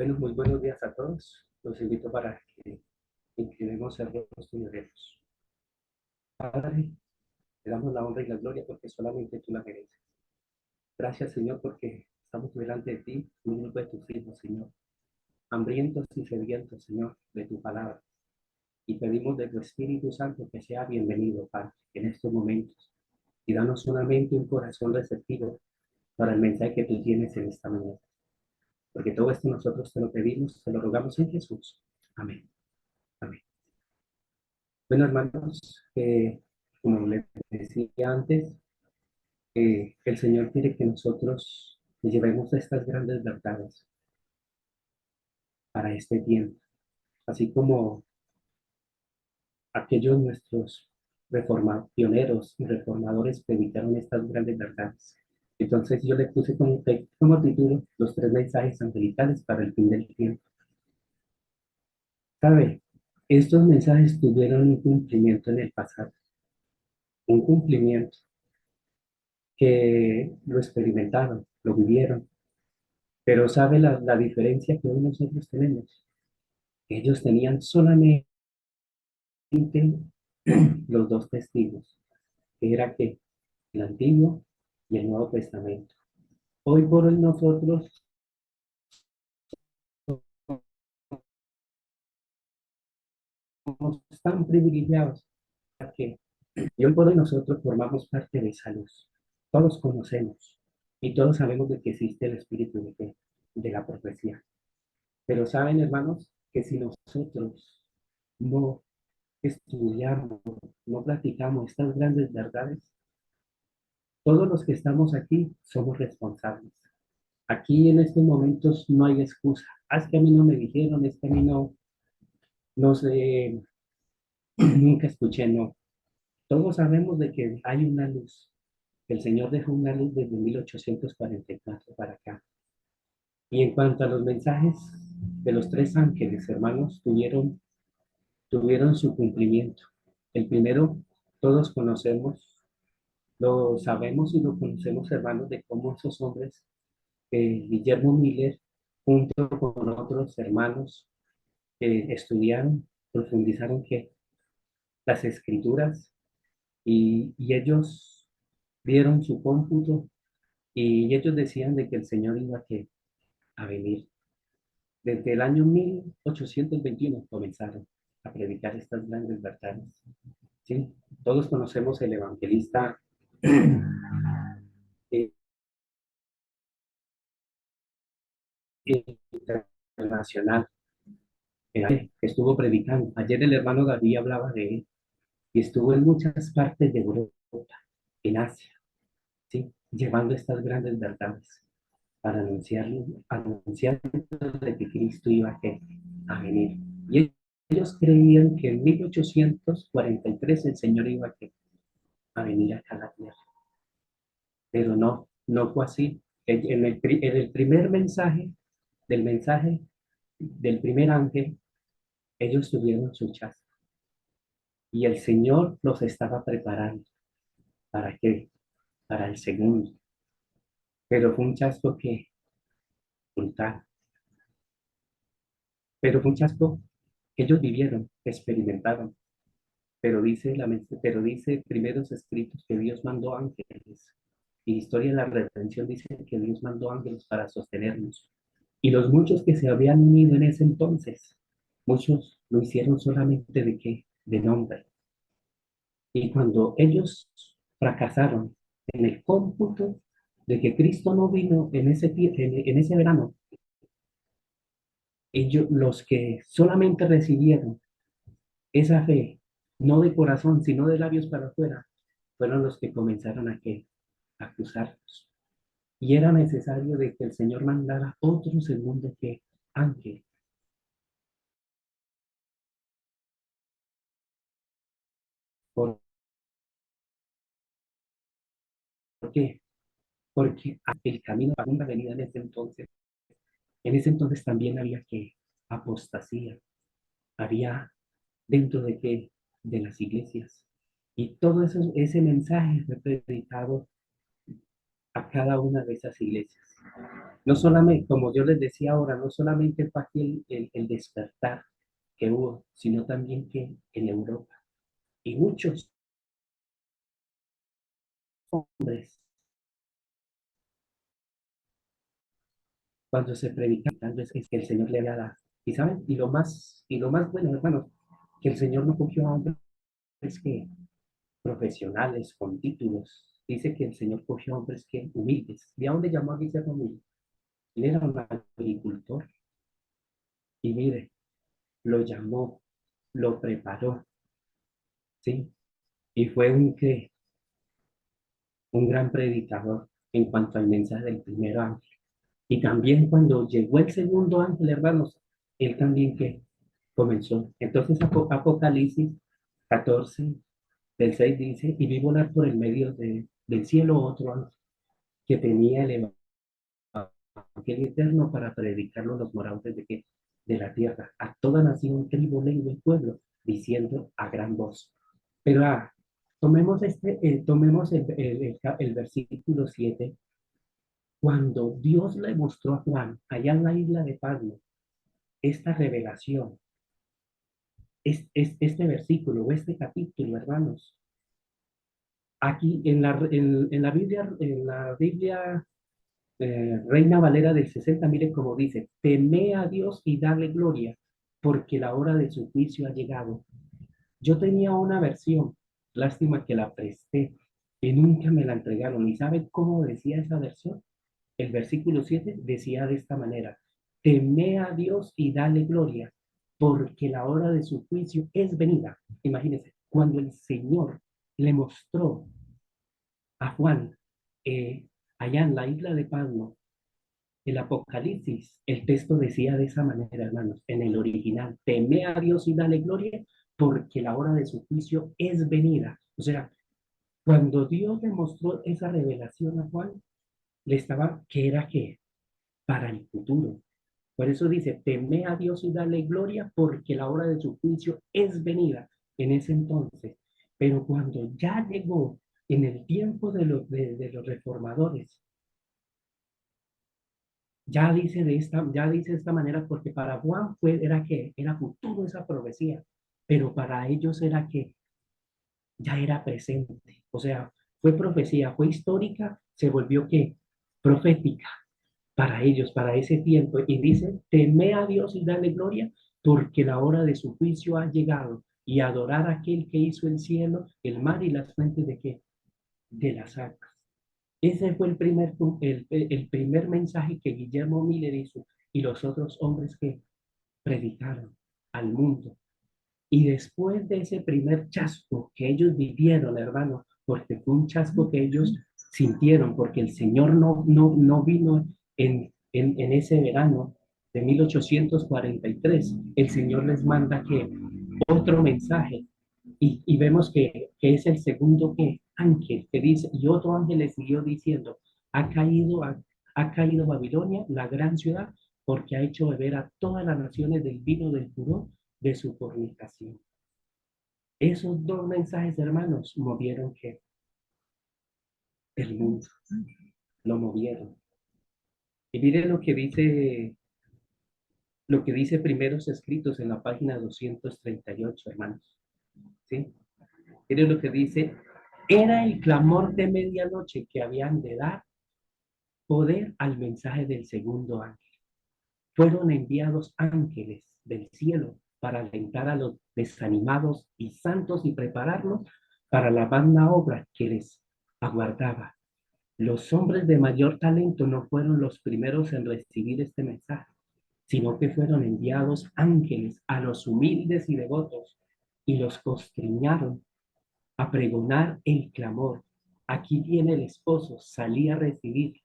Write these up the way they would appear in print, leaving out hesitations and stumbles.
Bueno, muy buenos días a todos. Los invito para que inclinemos el rostro y oremos. Padre, te damos la honra y la gloria porque solamente tú la mereces. Gracias, Señor, porque estamos delante de ti, un grupo de tus hijos, Señor, hambrientos y sedientos, Señor, de tu palabra. Y pedimos de tu Espíritu Santo que sea bienvenido, Padre, en estos momentos. Y danos solamente un corazón receptivo para el mensaje que tú tienes en esta mañana. Porque todo esto nosotros te lo pedimos, te lo rogamos en Jesús. Amén. Amén. Bueno, hermanos, como les decía antes, el Señor quiere que nosotros llevemos estas grandes verdades para este tiempo, así como aquellos nuestros pioneros y reformadores predicaron estas grandes verdades. Entonces yo le puse como título los tres mensajes angelicales para el fin del tiempo. ¿Sabe? Estos mensajes tuvieron un cumplimiento en el pasado, un cumplimiento que lo experimentaron, lo vivieron. Pero ¿sabe la diferencia que hoy nosotros tenemos? Ellos tenían solamente los dos testigos, que era que el Antiguo y el Nuevo Testamento. Hoy por hoy nosotros somos tan privilegiados que y hoy por hoy nosotros formamos parte de esa luz. Todos conocemos y todos sabemos de que existe el espíritu de la profecía. Pero saben, hermanos, que si nosotros no estudiamos, no practicamos estas grandes verdades, todos los que estamos aquí somos responsables. Aquí en estos momentos no hay excusa. Ah, es que a mí no me dijeron, es que a mí no sé, nunca escuché, no. Todos sabemos de que hay una luz. El Señor dejó una luz desde 1844 para acá. Y en cuanto a los mensajes de los tres ángeles, hermanos, tuvieron su cumplimiento. El primero, todos conocemos, lo sabemos y lo conocemos, hermanos, de cómo esos hombres, Guillermo Miller, junto con otros hermanos, estudiaron, profundizaron que las escrituras y ellos dieron su cómputo y ellos decían de que el Señor iba a venir. Desde el año 1821 comenzaron a predicar estas grandes verdades. ¿Sí? Todos conocemos el evangelista eh, internacional que estuvo predicando. Ayer el hermano David hablaba de él y estuvo en muchas partes de Europa, en Asia, ¿sí? Llevando estas grandes verdades para anunciar de que Cristo iba a venir. Y ellos creían que en 1843 el Señor iba a venir acá a la tierra. Pero no, no fue así. En el primer mensaje del primer ángel, ellos tuvieron su chasco. Y el Señor los estaba preparando. ¿Para qué? Para el segundo. Pero fue un chasco que brutal. Pero fue un chasco que ellos vivieron, experimentaron. Pero dice primeros escritos que Dios mandó ángeles. Y historia de la redención dice que Dios mandó ángeles para sostenernos. Y los muchos que se habían unido en ese entonces, muchos lo hicieron solamente de qué, de nombre. Y cuando ellos fracasaron en el cómputo de que Cristo no vino en ese verano, ellos, los que solamente recibieron esa fe, no de corazón, sino de labios para afuera, fueron los que comenzaron a acusarlos. Y era necesario de que el Señor mandara otro segundo que ángel. ¿Por qué? Porque el camino a una venida en ese entonces también había que apostasía, había dentro de qué, de las iglesias. Y todo eso, ese mensaje fue predicado cada una de esas iglesias. No solamente, como yo les decía ahora, no solamente fue aquí el despertar que hubo, sino también que en Europa. Y muchos hombres, cuando se predican, tal vez es que el Señor le había dado. Y saben, y lo más bueno, hermanos, que el Señor no cogió a hombres que profesionales con títulos. Dice que el Señor cogió a hombres que humildes. ¿De dónde llamó a Guillermo humilde? Él era un agricultor. Y mire, lo llamó, lo preparó, ¿sí? Y fue un gran predicador en cuanto al mensaje del primer ángel. Y también cuando llegó el segundo ángel, hermanos, él también que comenzó. Entonces Apocalipsis 14, del 6 dice, y vi volar por el medio del cielo otro ángel que tenía el evangelio eterno para predicarlo a los moradores de la tierra, a toda nación, tribu, lengua y pueblo, diciendo a gran voz. Pero tomemos el versículo 7. Cuando Dios le mostró a Juan, allá en la isla de Patmos, esta revelación, este versículo o este capítulo, hermanos, aquí en la Biblia Reina Valera del 60, mire cómo dice, teme a Dios y dale gloria, porque la hora de su juicio ha llegado. Yo tenía una versión, lástima que la presté y nunca me la entregaron. ¿Y sabe cómo decía esa versión? El versículo 7 decía de esta manera, teme a Dios y dale gloria, porque la hora de su juicio es venida. Imagínense, cuando el Señor le mostró a Juan allá en la isla de Patmos, el Apocalipsis, el texto decía de esa manera, hermanos, en el original, teme a Dios y dale gloria, porque la hora de su juicio es venida. O sea, cuando Dios le mostró esa revelación a Juan, le estaba, ¿qué era qué? Para el futuro. Por eso dice, teme a Dios y dale gloria, porque la hora de su juicio es venida en ese entonces. Pero cuando ya llegó en el tiempo de los reformadores, ya dice de esta manera, porque para Juan era que era futuro esa profecía, pero para ellos era que ya era presente. O sea, fue profecía, fue histórica, se volvió que profética para ellos, para ese tiempo. Y dice, teme a Dios y dale gloria, porque la hora de su juicio ha llegado, y adorar a aquel que hizo el cielo, el mar y las fuentes de qué, de las aguas. Ese fue el primer mensaje que Guillermo Miller hizo y los otros hombres que predicaron al mundo. Y después de ese primer chasco que ellos vivieron, hermano, porque fue un chasco que ellos sintieron, porque el Señor no vino en ese verano de 1843, el Señor les manda que otro mensaje, y vemos que es el segundo ángel que dice, y otro ángel le siguió diciendo, ha caído Babilonia, la gran ciudad, porque ha hecho beber a todas las naciones del vino del furor de su fornicación. Esos dos mensajes, hermanos, movieron el mundo, lo movieron. Y miren lo que dice Primeros Escritos en la página 238, hermanos. ¿Sí? Miren lo que dice, era el clamor de medianoche que habían de dar poder al mensaje del segundo ángel. Fueron enviados ángeles del cielo para alentar a los desanimados y santos y prepararlos para la magna obra que les aguardaba. Los hombres de mayor talento no fueron los primeros en recibir este mensaje, sino que fueron enviados ángeles a los humildes y devotos y los constriñaron a pregonar el clamor. Aquí viene el esposo, salí a recibir.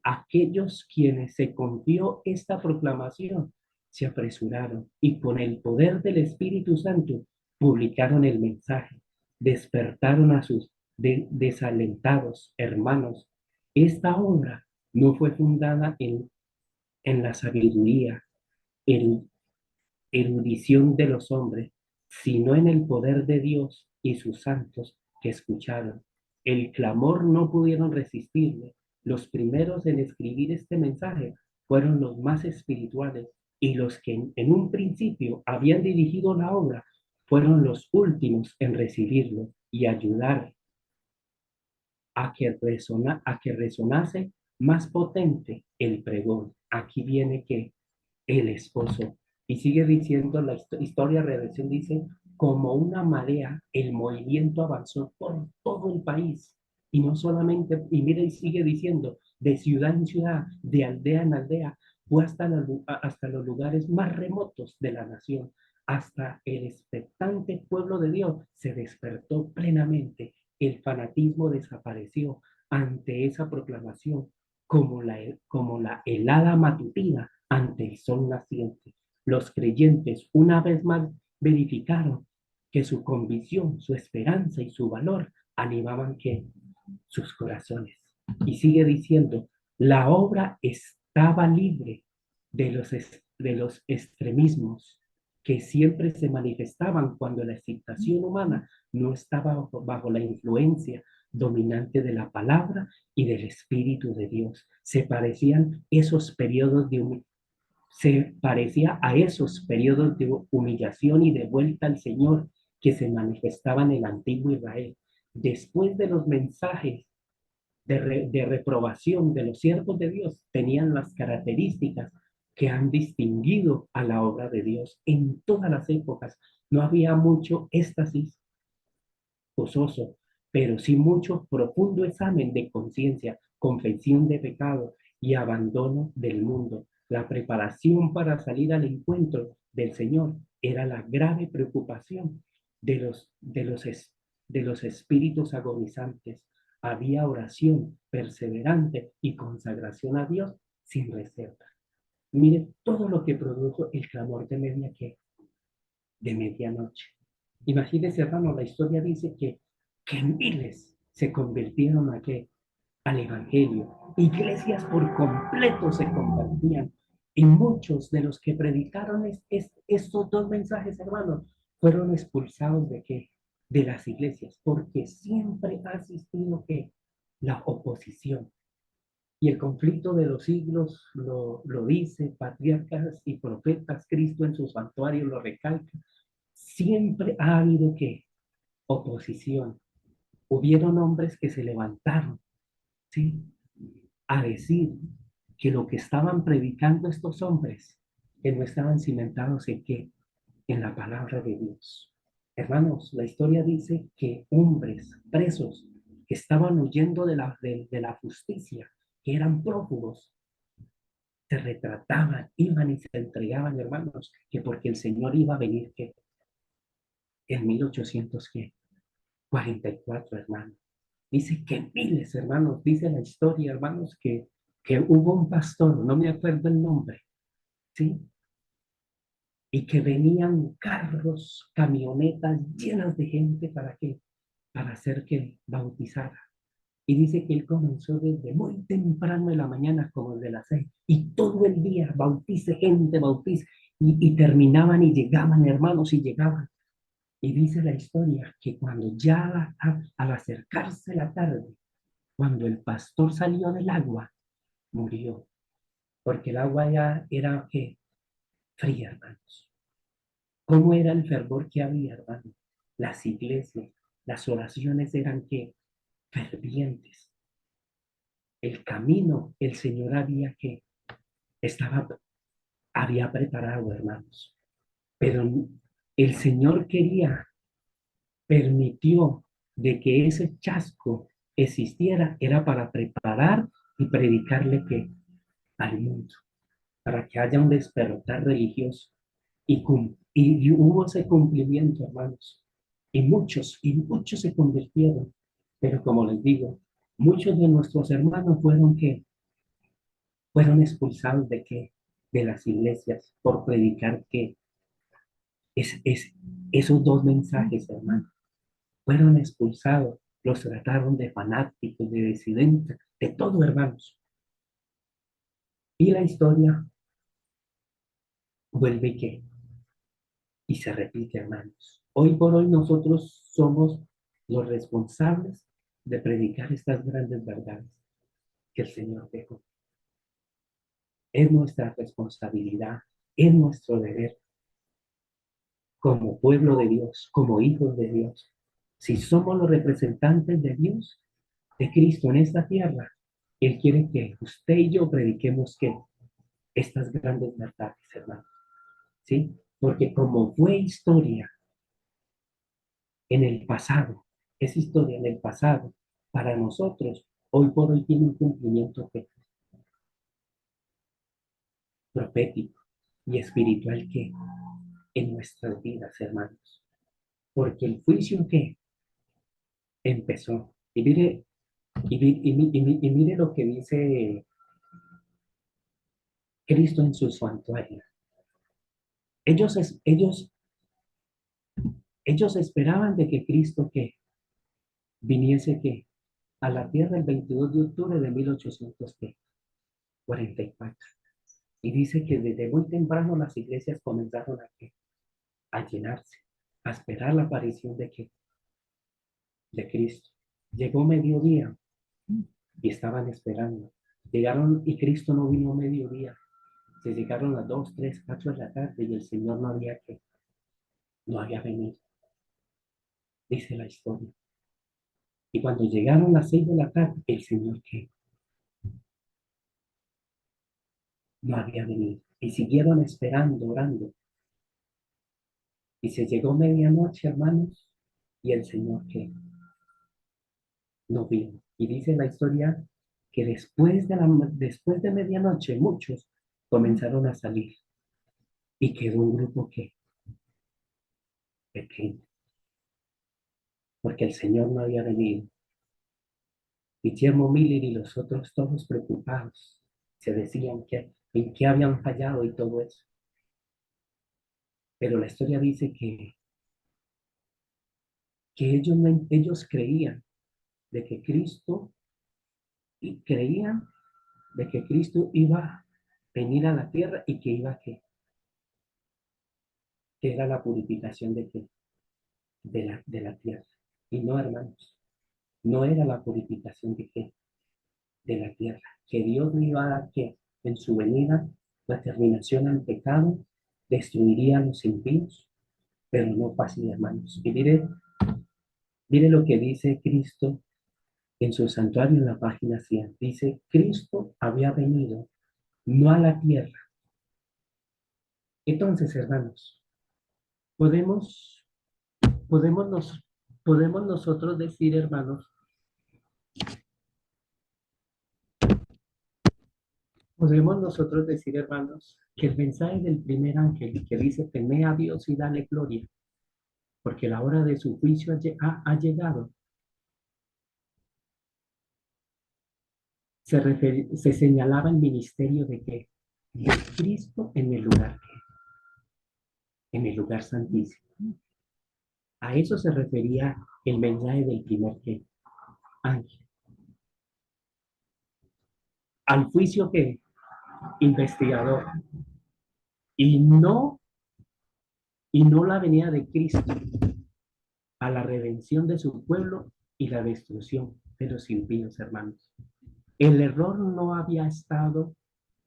Aquellos quienes se confió esta proclamación se apresuraron y con el poder del Espíritu Santo publicaron el mensaje, despertaron a sus desalentados hermanos. Esta obra no fue fundada en la sabiduría, en erudición de los hombres, sino en el poder de Dios y sus santos que escucharon. el clamor no pudieron resistirle. Los primeros en escribir este mensaje fueron los más espirituales y los que en un principio habían dirigido la obra fueron los últimos en recibirlo y ayudar a que resonase más potente el pregón. Aquí viene que el esposo. Y sigue diciendo la historia de redención, dice, como una marea, el movimiento avanzó por todo el país. Y no solamente, y mire, y sigue diciendo, de ciudad en ciudad, de aldea en aldea, fue hasta los lugares más remotos de la nación. Hasta el expectante pueblo de Dios se despertó plenamente. El fanatismo desapareció ante esa proclamación como la helada matutina ante el sol naciente. Los creyentes una vez más verificaron que su convicción, su esperanza y su valor animaban que sus corazones. Y sigue diciendo, la obra estaba libre de los extremismos que siempre se manifestaban cuando la excitación humana no estaba bajo la influencia dominante de la palabra y del Espíritu de Dios. Se parecía a esos periodos de humillación y de vuelta al Señor que se manifestaban en el antiguo Israel. Después de los mensajes de reprobación de los siervos de Dios, tenían las características que han distinguido a la obra de Dios en todas las épocas. No había mucho éxtasis gozoso, pero sí mucho profundo examen de conciencia, confesión de pecado y abandono del mundo. La preparación para salir al encuentro del Señor era la grave preocupación de los espíritus agonizantes. Había oración perseverante y consagración a Dios sin reserva. Mire todo lo que produjo el clamor de medianoche. Imagínense, hermano, la historia dice que miles se convirtieron al Evangelio. Iglesias por completo se convertían. Y muchos de los que predicaron estos dos mensajes, hermanos, fueron expulsados de las iglesias, porque siempre ha existido la oposición. Y el conflicto de los siglos lo dice, patriarcas y profetas, Cristo en su santuario lo recalca. Siempre ha habido oposición. Hubieron hombres que se levantaron, ¿sí? A decir que lo que estaban predicando estos hombres, que no estaban cimentados en la palabra de Dios. Hermanos, la historia dice que hombres presos que estaban huyendo de la justicia, que eran prófugos, se retrataban, iban y se entregaban, hermanos, que porque el Señor iba a venir, que en 1844, hermanos. Dice que miles, hermanos, dice la historia, hermanos, que hubo un pastor, no me acuerdo el nombre, ¿sí? Y que venían carros, camionetas llenas de gente ¿para qué? Para hacer que bautizara. Y dice que él comenzó desde muy temprano de la mañana, como de las 6, y todo el día bautice gente, bautice, y terminaban y llegaban, hermanos, y llegaban. Y dice la historia que cuando ya al acercarse la tarde, cuando el pastor salió del agua, murió, porque el agua ya era que fría, hermanos. ¿Cómo era el fervor que había, hermanos? Las iglesias, las oraciones eran que fervientes. El camino, el Señor estaba, había preparado, hermanos. Pero el Señor permitió de que ese chasco existiera, era para preparar y predicarle al mundo, para que haya un despertar religioso. Y hubo ese cumplimiento, hermanos. Y muchos se convirtieron. Pero como les digo, muchos de nuestros hermanos fueron expulsados de las iglesias por predicar es esos dos mensajes, hermanos. Fueron expulsados, los trataron de fanáticos, de disidentes, de todo, hermanos. Y la historia vuelve y se repite, hermanos. Hoy por hoy nosotros somos los responsables de predicar estas grandes verdades que el Señor dejó. Es nuestra responsabilidad, es nuestro deber como pueblo de Dios, como hijos de Dios. Si somos los representantes de Dios, de Cristo en esta tierra, Él quiere que usted y yo prediquemos que estas grandes verdades, hermanos, ¿sí? Porque como fue historia en el pasado, es historia en el pasado, para nosotros, hoy por hoy tiene un cumplimiento profético y espiritual que en nuestras vidas, hermanos. Porque el juicio que empezó, y mire lo que dice Cristo en su santuario. Ellos, ellos esperaban de que Cristo que viniese que a la tierra el 22 de octubre de 1844. Y dice que desde muy temprano las iglesias comenzaron a llenarse, a esperar la aparición de Cristo. Llegó mediodía y estaban esperando. Llegaron y Cristo no vino a mediodía. Se llegaron a 2, 3, 4 de la tarde y el Señor no había venido, dice la historia. Y cuando llegaron las 6 de la tarde, el Señor que no había venido. Y siguieron esperando, orando. Y se llegó medianoche, hermanos, y el Señor que no vino. Y dice la historia que después de medianoche muchos comenzaron a salir y quedó un grupo que pequeño, porque el Señor no había venido. Y Guillermo Miller y los otros todos preocupados se decían que en qué habían fallado y todo eso. Pero la historia dice que ellos creían de que Cristo, y creían de que Cristo iba a venir a la tierra y que iba que era la purificación de la tierra. Y no, hermanos, no era la purificación de la tierra, que Dios no iba a dar que en su venida la terminación al pecado destruiría a los impíos, pero no fue así, hermanos. Y mire lo que dice Cristo en su santuario en la página 100. Dice, Cristo había venido no a la tierra. Entonces, hermanos, podemos, podemos, nos, podemos nosotros decir, hermanos, podemos nosotros decir, hermanos, que el mensaje del primer ángel que dice, teme a Dios y dale gloria, porque la hora de su juicio ha llegado, se señalaba el ministerio de que de Cristo en el lugar santísimo. A eso se refería el mensaje del primer ángel. Al juicio que investigador y no la venida de Cristo a la redención de su pueblo y la destrucción de los impíos, hermanos. El error no había estado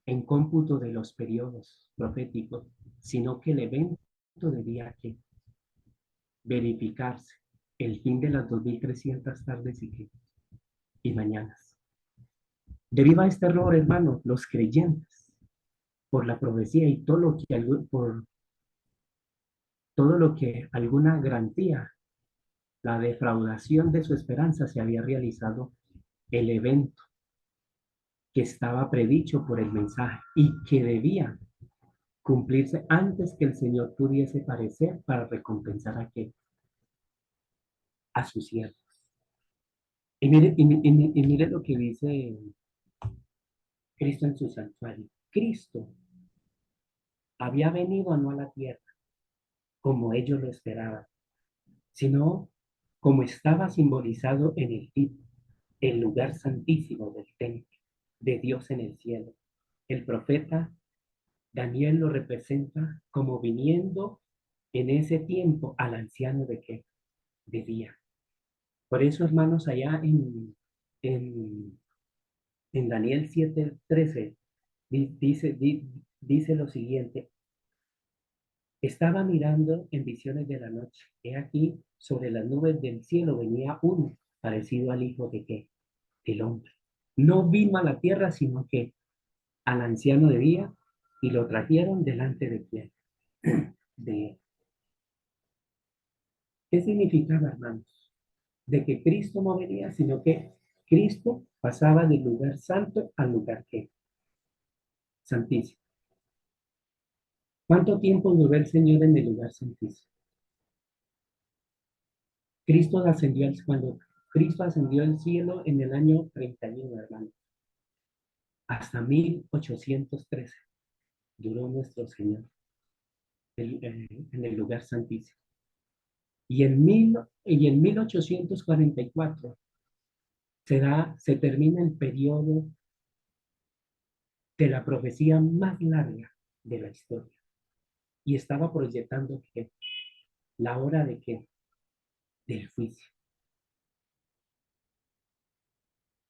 en cómputo de los periodos proféticos, sino que el evento debía que verificarse el fin de las 2300 tardes y mañanas. Debido a este error, hermano, los creyentes, por la profecía y por todo lo que alguna garantía, la defraudación de su esperanza se había realizado el evento que estaba predicho por el mensaje y que debía cumplirse antes que el Señor pudiese parecer para recompensar a sus siervos. Y mire lo que dice Cristo en su santuario. Cristo había venido no a la tierra como ellos lo esperaban, sino como estaba simbolizado en el lugar santísimo del templo de Dios en el cielo. El profeta Daniel lo representa como viniendo en ese tiempo al anciano de día. Por eso, hermanos, allá en, en Daniel 7:13 dice lo siguiente: estaba mirando en visiones de la noche. He aquí, sobre las nubes del cielo venía uno, parecido al Hijo de qué, del hombre. No vino a la tierra, sino que al anciano de día, y lo trajeron delante de quién, de él. ¿Qué significaba, hermanos? De que Cristo no venía, sino que Cristo pasaba del lugar santo al lugar que santísimo. ¿Cuánto tiempo duró el Señor en el lugar santísimo? Cuando Cristo ascendió al cielo en el año 31, hermano, hasta 1813 duró nuestro Señor en el lugar santísimo. Y en 1844 se termina el periodo de la profecía más larga de la historia. Y estaba proyectando que la hora de qué, del juicio,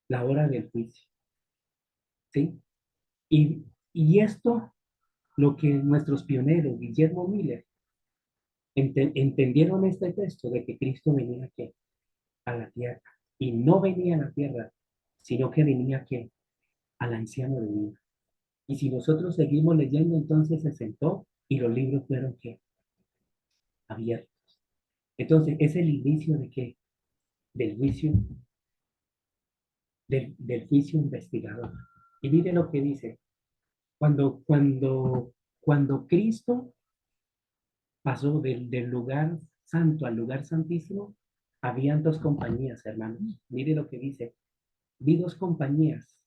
la hora del juicio, ¿sí? Y esto, lo que nuestros pioneros, Guillermo Miller, entendieron este texto de que Cristo venía ¿qué? A la tierra. Y no venía a la tierra, sino que venía ¿qué? Al anciano de vida. Y si nosotros seguimos leyendo, entonces se sentó y los libros fueron ¿qué? Abiertos. Entonces, es el inicio de qué? Del juicio, del juicio investigador. Y mire lo que dice. Cuando Cristo pasó del lugar santo al lugar santísimo, habían dos compañías, hermanos. Mire lo que dice. Vi dos compañías,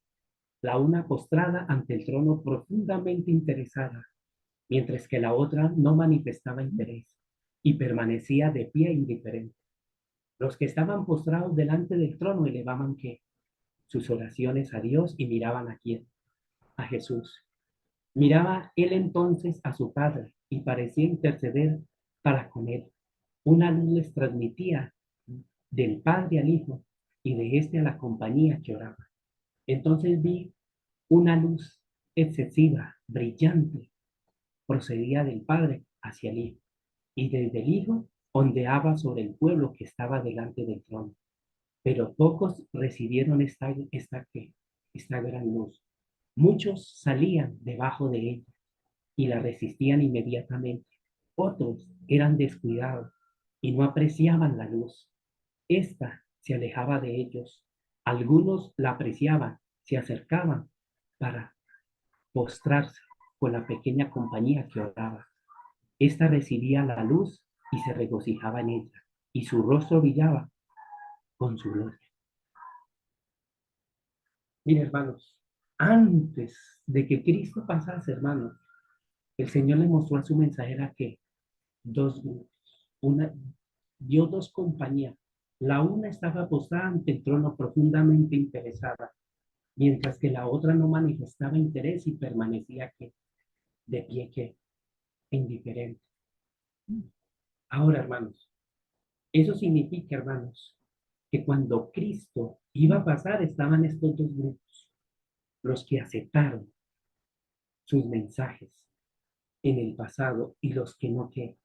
la una postrada ante el trono profundamente interesada, mientras que la otra no manifestaba interés y permanecía de pie indiferente. Los que estaban postrados delante del trono elevaban ¿qué? Sus oraciones a Dios y miraban a quién, a Jesús. Miraba él entonces a su padre y parecía interceder para con él. Una luz les transmitía del padre al hijo y de este a la compañía que oraba. Entonces vi una luz excesiva, brillante, procedía del padre hacia el hijo y desde el hijo ondeaba sobre el pueblo que estaba delante del trono. Pero pocos recibieron esta gran luz. Muchos salían debajo de ella y la resistían inmediatamente. Otros eran descuidados y no apreciaban la luz. Esta se alejaba de ellos. Algunos la apreciaban, se acercaban para postrarse con la pequeña compañía que oraba. Esta recibía la luz y se regocijaba en ella, y su rostro brillaba con su gloria. Mire, hermanos, antes de que Cristo pasase, hermanos, el Señor le mostró a su mensajera que dos grupos, una, dio dos compañías. La una estaba posada ante el trono profundamente interesada, mientras que la otra no manifestaba interés y permanecía que, de pie que, indiferente. Ahora, hermanos, eso significa, hermanos, que cuando Cristo iba a pasar estaban estos dos grupos, los que aceptaron sus mensajes en el pasado y los que no que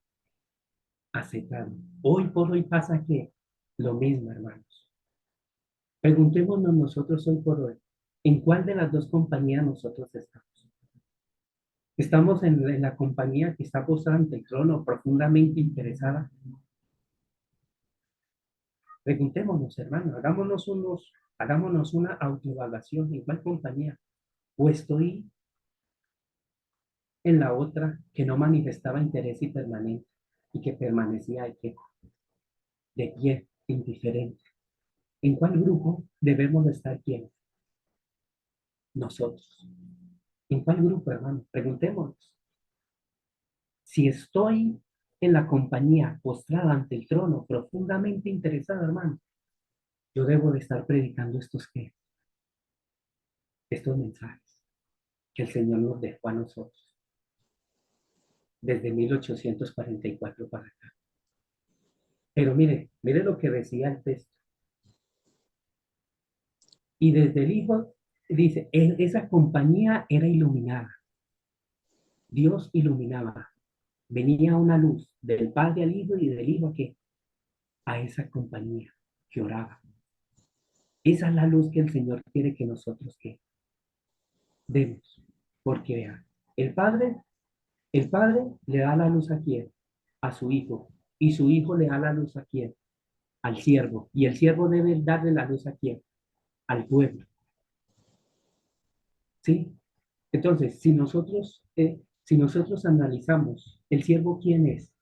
aceptaron. Hoy por hoy pasa que lo mismo, hermanos. Preguntémonos nosotros hoy por hoy, ¿en cuál de las dos compañías nosotros estamos? ¿Estamos en la compañía que está posada ante el trono, profundamente interesada? Preguntémonos, hermanos, hagámonos una autoevaluación, ¿en cuál compañía? ¿O estoy en la otra que no manifestaba interés y permanente y que permanecía de pie, indiferente? ¿En cuál grupo debemos de estar quién? Nosotros. ¿En cuál grupo, hermano? Preguntémonos. Si estoy en la compañía postrada ante el trono, profundamente interesada, hermano, yo debo de estar predicando estos mensajes que el Señor nos dejó a nosotros desde 1844 para acá. Pero mire lo que decía el texto. Y desde el Hijo, dice, esa compañía era iluminada. Dios iluminaba. Venía una luz del Padre al Hijo y del Hijo a esa compañía que oraba. Esa es la luz que el Señor quiere que nosotros que demos. Porque vean, el Padre, el Padre le da la luz a quién? A su Hijo. Y su Hijo le da la luz a quién? Al siervo. Y el siervo debe darle la luz a quién? Al pueblo. ¿Sí? Entonces, si nosotros analizamos, ¿el siervo quién es?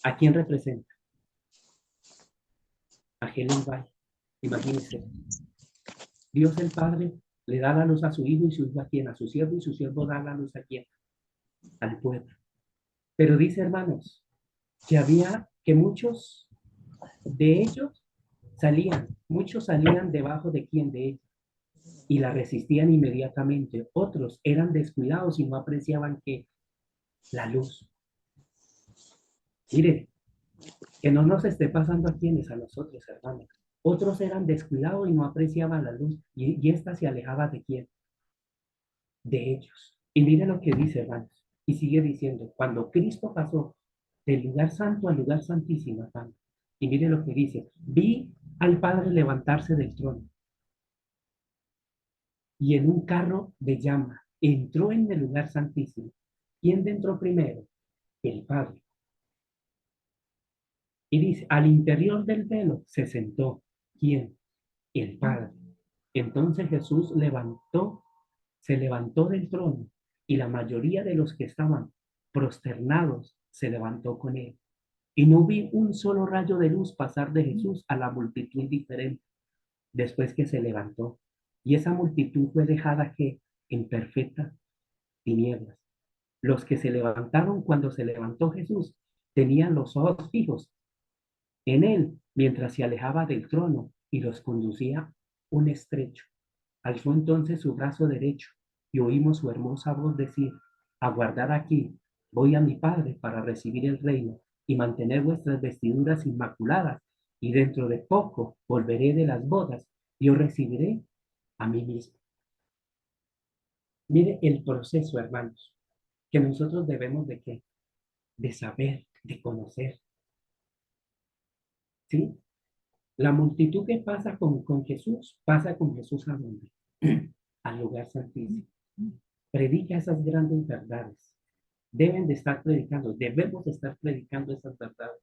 ¿A quién representa? A Helen White. Imagínense. Dios el Padre le da la luz a su hijo y su hijo a quién? A su siervo y su siervo da la luz a quién? Al pueblo. Pero dice, hermanos, que muchos de ellos muchos salían debajo de quién de ellos y la resistían inmediatamente. Otros eran descuidados y no apreciaban que la luz. Mire, que no nos esté pasando a quienes, a nosotros, hermanos. Otros eran descuidados y no apreciaban la luz y esta se alejaba de quién? De ellos. Y mire lo que dice, hermanos. Y sigue diciendo, cuando Cristo pasó del lugar santo al lugar santísimo, hermanos. Y mire lo que dice, vi al Padre levantarse del trono y en un carro de llama entró en el lugar santísimo. ¿Quién entró primero? El Padre. Y dice, al interior del velo se sentó. ¿Quién? El Padre. Entonces Jesús se levantó del trono y la mayoría de los que estaban prosternados se levantó con él. Y no vi un solo rayo de luz pasar de Jesús a la multitud indiferente después que se levantó. Y esa multitud fue dejada que en perfecta tinieblas. Los que se levantaron cuando se levantó Jesús tenían los ojos fijos en él mientras se alejaba del trono y los conducía un estrecho. Alzó entonces su brazo derecho y oímos su hermosa voz decir, aguardad aquí, voy a mi Padre para recibir el reino y mantener vuestras vestiduras inmaculadas, y dentro de poco volveré de las bodas y os recibiré a mí mismo. Mire el proceso, hermanos, que nosotros debemos de qué? De saber, de conocer, ¿sí? La multitud que pasa con Jesús a dónde? Al lugar santísimo. Predica esas grandes verdades. Deben de estar predicando, debemos de estar predicando esas verdades.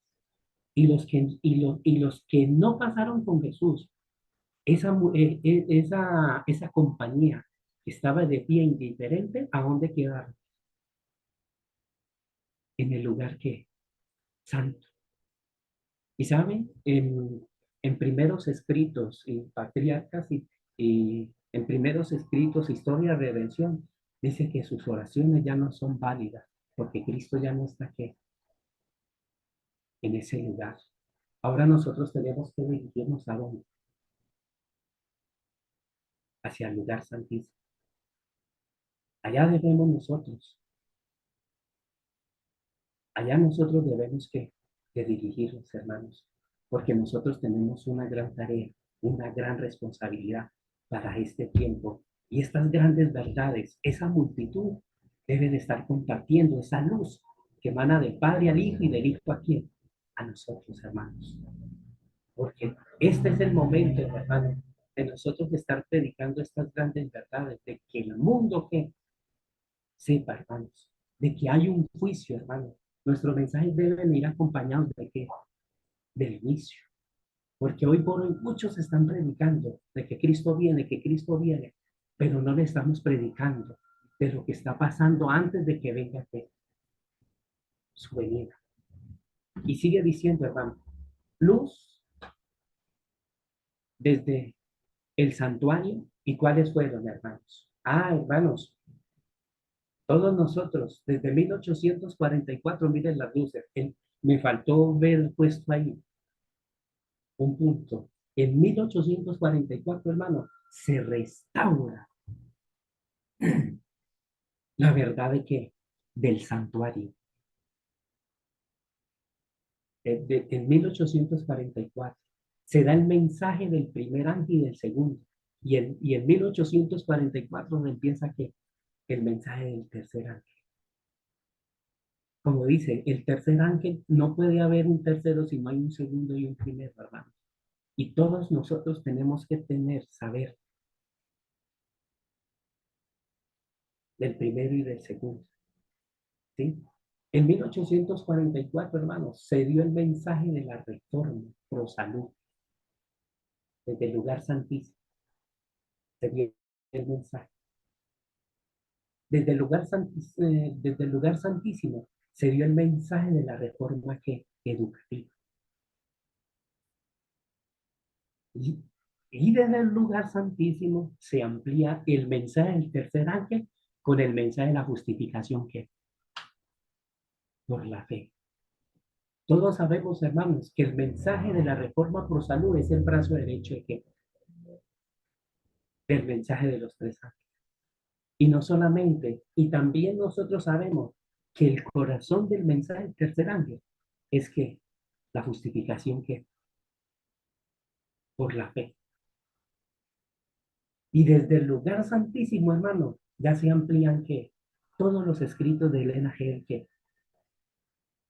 Y los que no pasaron con Jesús, esa compañía que estaba de pie indiferente, ¿a dónde quedaron? En el lugar que santo. Y saben, en primeros escritos y patriarcas y en primeros escritos, historia de redención, dice que sus oraciones ya no son válidas, porque Cristo ya no está aquí, en ese lugar. Ahora nosotros tenemos que dirigirnos a dónde? Hacia el lugar santísimo. Allá debemos nosotros, allá nosotros debemos que dirigirnos, hermanos, porque nosotros tenemos una gran tarea, una gran responsabilidad para este tiempo. Y estas grandes verdades, esa multitud debe de estar compartiendo esa luz que emana del Padre al Hijo y del Hijo a quién? A nosotros, hermanos. Porque este es el momento, hermano, de nosotros de estar predicando estas grandes verdades, de que el mundo que sepa, hermanos, de que hay un juicio, hermanos. Nuestros mensajes deben ir acompañados de qué? Del juicio. Porque hoy por hoy muchos están predicando de que Cristo viene, pero no le estamos predicando de lo que está pasando antes de que venga su venida. Y sigue diciendo, hermano, luz desde el santuario. ¿Y cuáles fueron, hermanos? Ah, hermanos, todos nosotros, desde 1844, miren las luces. Me faltó ver puesto ahí un punto. En 1844, hermano, se restaura la verdad de que del santuario. En 1844 se da el mensaje del primer ángel y del segundo. Y en 1844 empieza que el mensaje del tercer ángel. Como dice, el tercer ángel, no puede haber un tercero si no hay un segundo y un primero, hermano. Y todos nosotros tenemos que saber del primero y del segundo, ¿sí? En 1844, hermanos, se dio el mensaje de la reforma pro salud desde el lugar santísimo. Se dio el mensaje. Desde el lugar santísimo se dio el mensaje de la reforma educativa. Y, y desde el lugar santísimo se amplía el mensaje del tercer ángel con el mensaje de la justificación que por la fe. Todos sabemos, hermanos, que el mensaje de la reforma por salud es el brazo derecho del mensaje de los tres ángeles. Y no solamente, y también nosotros sabemos que el corazón del mensaje del tercer ángel es que la justificación que por la fe. Y desde el lugar santísimo, hermano, ya se amplían que todos los escritos de Elena G.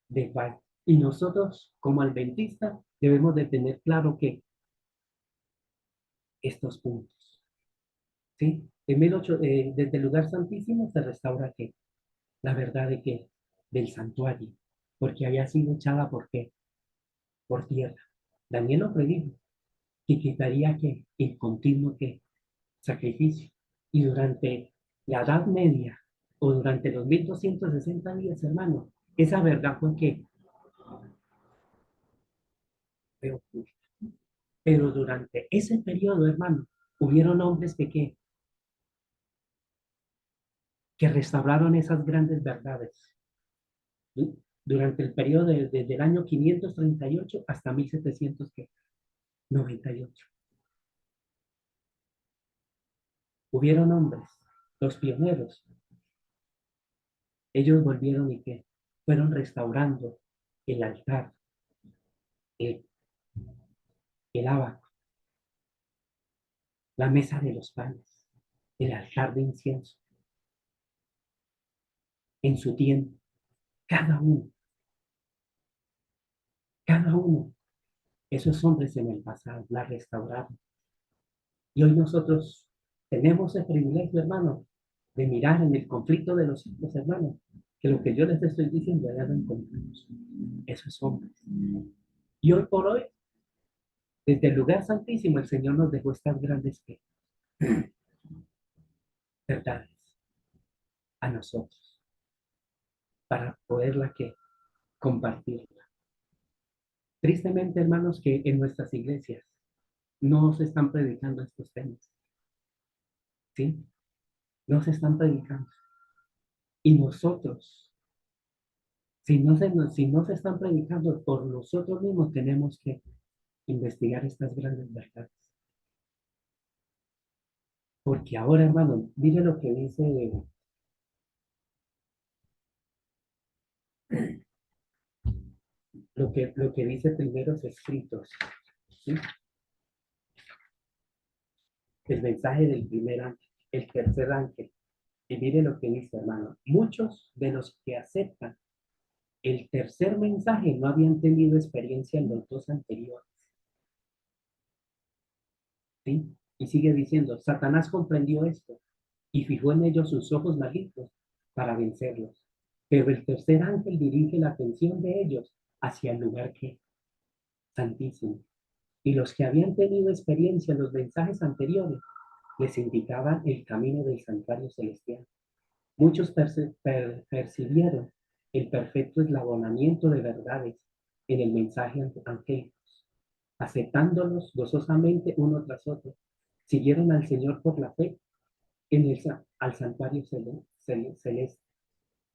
De White. Y nosotros, como adventistas, debemos de tener claro que estos puntos, ¿sí? Desde el lugar santísimo se restaura que la verdad de que del santuario, porque había sido echada por qué, por tierra. Daniel lo predijo, que quitaría que el continuo que sacrificio. Y durante la Edad Media o durante los 1260 días, hermano, esa verdad fue que, pero, pero durante ese periodo, hermano, hubieron hombres que restauraron esas grandes verdades. ¿Sí? Durante el periodo desde el año 538 hasta 1798. Hubieron hombres, los pioneros, ellos volvieron y que fueron restaurando el altar, el, el ábaco, la mesa de los panes, el altar de incienso, en su tiempo, cada uno, cada uno. Esos hombres en el pasado la restauraron. Y hoy nosotros tenemos el privilegio, hermano, de mirar en el conflicto de los hijos, hermano, que lo que yo les estoy diciendo ya lo encontramos. Esos hombres. Y hoy por hoy, desde el lugar santísimo, el Señor nos dejó estas grandes verdades a nosotros para poderla compartirla. Tristemente, hermanos, que en nuestras iglesias no se están predicando estos temas, ¿sí? No se están predicando. Y nosotros, si no se están predicando por nosotros mismos, tenemos que investigar estas grandes verdades. Porque ahora, hermano, mire lo que dice primeros escritos, ¿sí? El mensaje del primer ángel, el tercer ángel. Y mire lo que dice, hermano. Muchos de los que aceptan el tercer mensaje no habían tenido experiencia en los dos anteriores. ¿Sí? Y sigue diciendo, Satanás comprendió esto y fijó en ellos sus ojos malignos para vencerlos. Pero el tercer ángel dirige la atención de ellos hacia el lugar santísimo. Y los que habían tenido experiencia en los mensajes anteriores les indicaban el camino del santuario celestial. Muchos percibieron el perfecto eslabonamiento de verdades en el mensaje angélico, aceptándolos gozosamente uno tras otro. Siguieron al Señor por la fe al santuario celeste.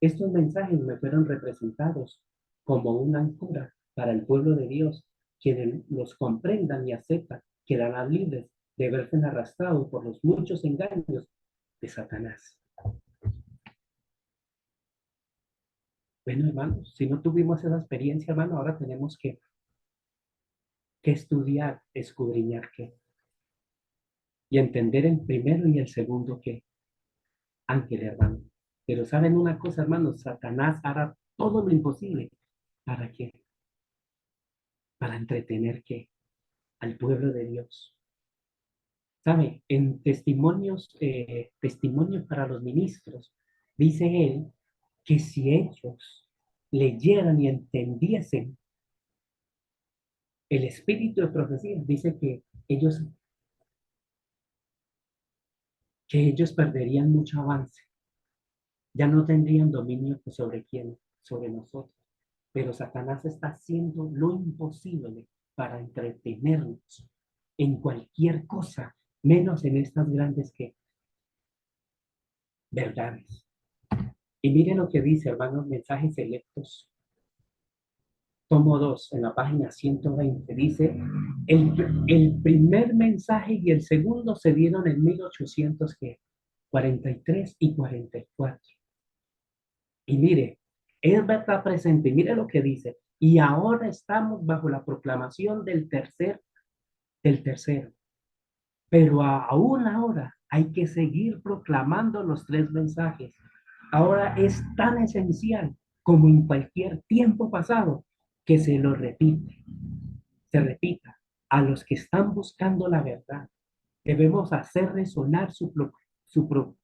Estos mensajes me fueron representados como una ancora para el pueblo de Dios, quienes los comprendan y aceptan, quedarán libres de verse arrastrados por los muchos engaños de Satanás. Bueno, hermanos, si no tuvimos esa experiencia, hermano, ahora tenemos que estudiar, escudriñar qué. y entender el primero y el segundo que ángel, hermano. Pero saben una cosa, hermanos, Satanás hará todo lo imposible para que, para entretener que al pueblo de Dios. ¿Sabe? En testimonios para los ministros, dice él que si ellos leyeran y entendiesen el espíritu de profecía, dice ellos, que ellos perderían mucho avance, ya no tendrían dominio sobre quién, sobre nosotros. Pero Satanás está haciendo lo imposible para entretenernos en cualquier cosa, menos en estas grandes verdades. Y miren lo que dice, hermanos, mensajes selectos. Tomo 2 en la página 120. Dice, el primer mensaje y el segundo se dieron en 1843 y 44. Y mire, es verdad presente. Mire lo que dice. Y ahora estamos bajo la proclamación del tercero. Pero aún ahora hay que seguir proclamando los tres mensajes. Ahora es tan esencial como en cualquier tiempo pasado que se repita. A los que están buscando la verdad, debemos hacer resonar su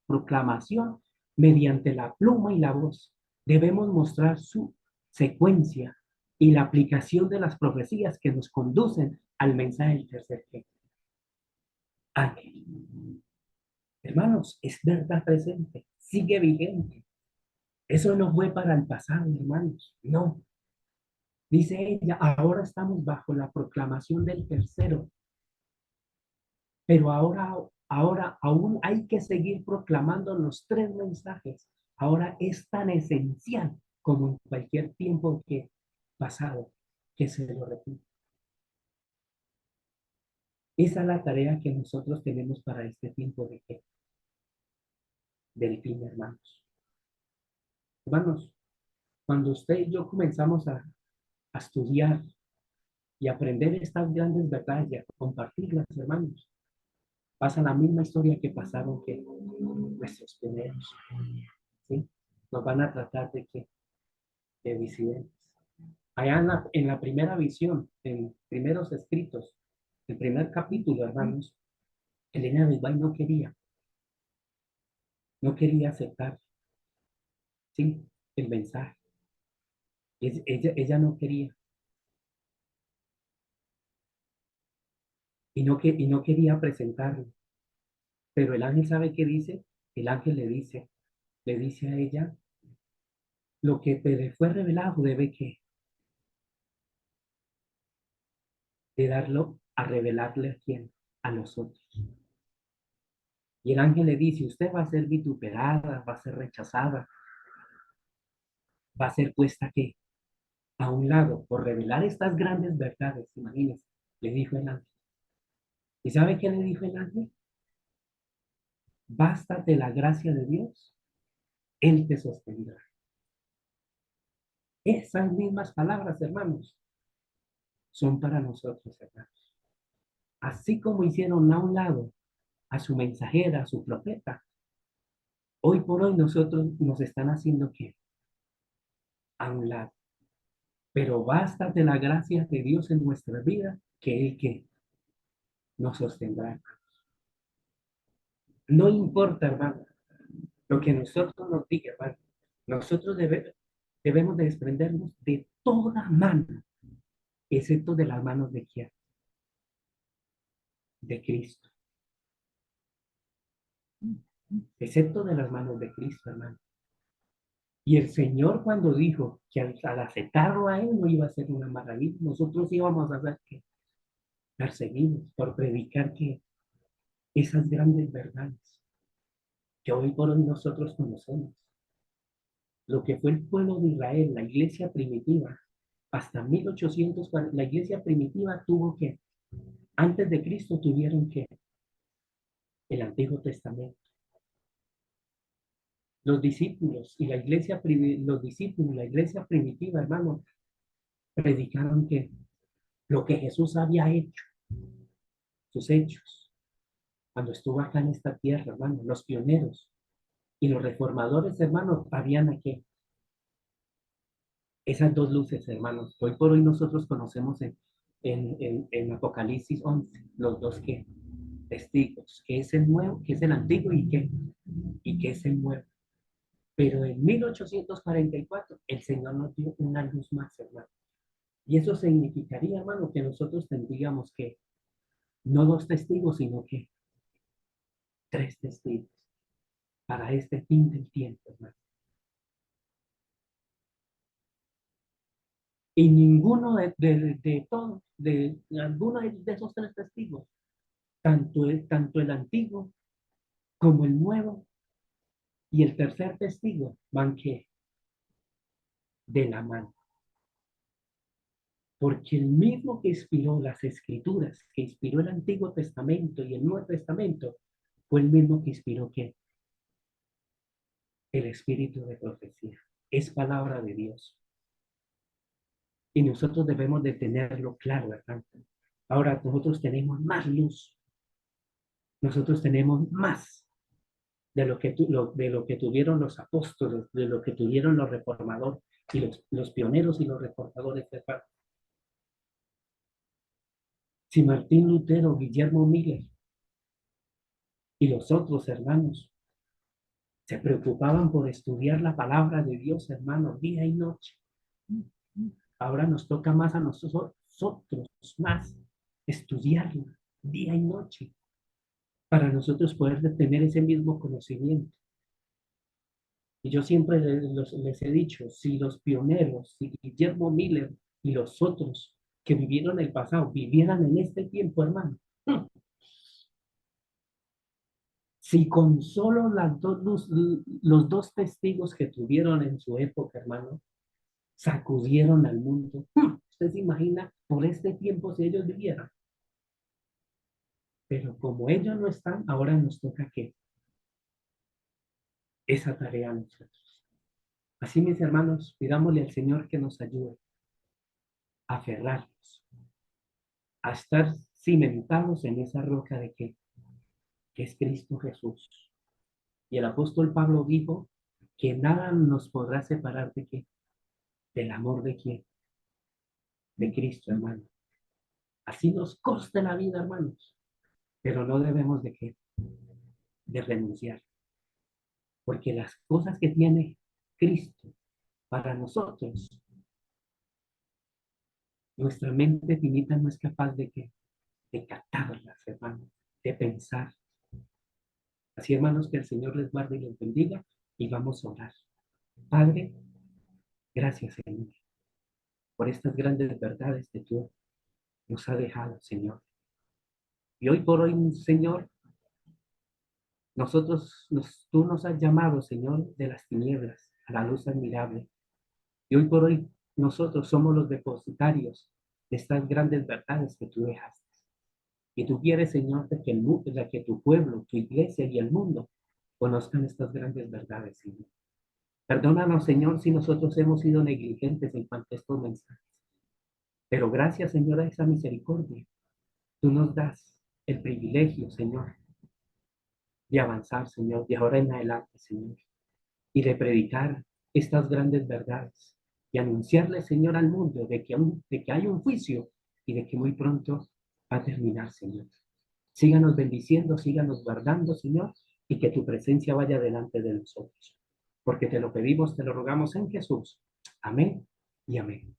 proclamación mediante la pluma y la voz. Debemos mostrar su secuencia y la aplicación de las profecías que nos conducen al mensaje del tercer ángel. Hermanos, es verdad presente, sigue vigente. Eso no fue para el pasado, hermanos. No. Dice ella, ahora estamos bajo la proclamación del tercero, pero ahora aún hay que seguir proclamando los tres mensajes. Ahora es tan esencial como en cualquier tiempo que pasado, que se lo repite. Esa es la tarea que nosotros tenemos para este tiempo del fin, hermanos. Hermanos, cuando usted y yo comenzamos a estudiar y aprender estas grandes verdades y a compartirlas, hermanos, pasa la misma historia que pasaron que nuestros primeros, ¿sí? Nos van a tratar de disidentes. Allá en la primera visión, en primeros escritos, el primer capítulo, hermanos, Elena de White no quería aceptar, ¿sí? El mensaje. Ella no quería, y no quería presentarlo. Pero el ángel, ¿sabe qué dice? El ángel le dice a ella, lo que te fue revelado debe de darlo a revelarle a quién, a los otros. Y el ángel le dice, usted va a ser vituperada, va a ser rechazada, va a ser puesta ¿qué? A un lado por revelar estas grandes verdades, imagínense, le dijo el ángel. ¿Y sabe qué le dijo el ángel? Bástate la gracia de Dios, Él te sostendrá. Esas mismas palabras, hermanos, son para nosotros, hermanos. Así como hicieron a un lado a su mensajera, a su profeta, hoy por hoy nosotros nos están haciendo ¿qué? A un lado. Pero basta de la gracia de Dios en nuestra vida, que Él que nos sostendrá. No importa, hermano, lo que nosotros nos diga, hermano. Nosotros debemos de desprendernos de toda mano, excepto de las manos de quién, de Cristo. Excepto de las manos de Cristo, hermano. Y el Señor cuando dijo que al aceptarlo a Él no iba a ser una maravilla, nosotros íbamos a ver que perseguidos por predicar que esas grandes verdades que hoy por hoy nosotros conocemos, lo que fue el pueblo de Israel, la iglesia primitiva, hasta 1840, la iglesia primitiva tuvo que, antes de Cristo tuvieron que el Antiguo Testamento. Los discípulos, la iglesia primitiva, hermano, predicaron que lo que Jesús había hecho, sus hechos, cuando estuvo acá en esta tierra, hermano, los pioneros y los reformadores, hermanos, habían aquí esas dos luces, hermanos. Hoy por hoy nosotros conocemos en Apocalipsis 11 los dos que testigos, que es el nuevo, que es el antiguo y que es el nuevo. Pero en 1844 el Señor nos dio una luz más, hermano. Y eso significaría, hermano, que nosotros tendríamos que no dos testigos, sino que tres testigos para este fin del tiempo, hermano. Y ninguno de todos, de alguno de esos tres testigos, tanto el antiguo como el nuevo y el tercer testigo, van que de la mano. Porque el mismo que inspiró las escrituras, que inspiró el Antiguo Testamento y el Nuevo Testamento, fue el mismo que inspiró que el espíritu de profecía. Es palabra de Dios. Y nosotros debemos de tenerlo claro, ¿verdad? Ahora nosotros tenemos más luz. Nosotros tenemos más de de lo que tuvieron los apóstoles, de lo que tuvieron los reformadores y los pioneros y los reformadores. Si Martín Lutero, Guillermo Miller y los otros hermanos se preocupaban por estudiar la palabra de Dios, hermanos, día y noche. Ahora nos toca más a nosotros más estudiarla día y noche para nosotros poder tener ese mismo conocimiento. Y yo siempre les he dicho, si los pioneros, si Guillermo Miller y los otros que vivieron el pasado vivieran en este tiempo, hermano, si con solo los dos testigos que tuvieron en su época, hermano, sacudieron al mundo. Usted se imagina por este tiempo si ellos vivieran. Pero como ellos no están, ahora nos toca que esa tarea a nosotros. Así, mis hermanos, pidámosle al Señor que nos ayude a aferrarnos, a estar cimentados en esa roca de que es Cristo Jesús. Y el apóstol Pablo dijo que nada nos podrá separar de qué, del amor de quién, de Cristo, hermano. Así nos costa la vida, hermanos, pero no debemos de qué, de renunciar, porque las cosas que tiene Cristo para nosotros, nuestra mente finita no es capaz de qué, de captarlas, hermanos, de pensar. Así, hermanos, que el Señor les guarde y les bendiga y vamos a orar. Padre, gracias, Señor, por estas grandes verdades que tú nos has dejado, Señor. Y hoy por hoy, Señor, tú nos has llamado, Señor, de las tinieblas a la luz admirable. Y hoy por hoy nosotros somos los depositarios de estas grandes verdades que tú dejaste. Y tú quieres, Señor, de que tu pueblo, tu iglesia y el mundo conozcan estas grandes verdades, Señor. Perdónanos, Señor, si nosotros hemos sido negligentes en cuanto a estos mensajes. Pero gracias, Señor, a esa misericordia, tú nos das el privilegio, Señor, de avanzar, Señor, de ahora en adelante, Señor, y de predicar estas grandes verdades y anunciarle, Señor, al mundo de que hay un juicio y de que muy pronto va a terminar, Señor. Síganos bendiciendo, síganos guardando, Señor, y que tu presencia vaya delante de nosotros. Porque te lo pedimos, te lo rogamos en Jesús. Amén y amén.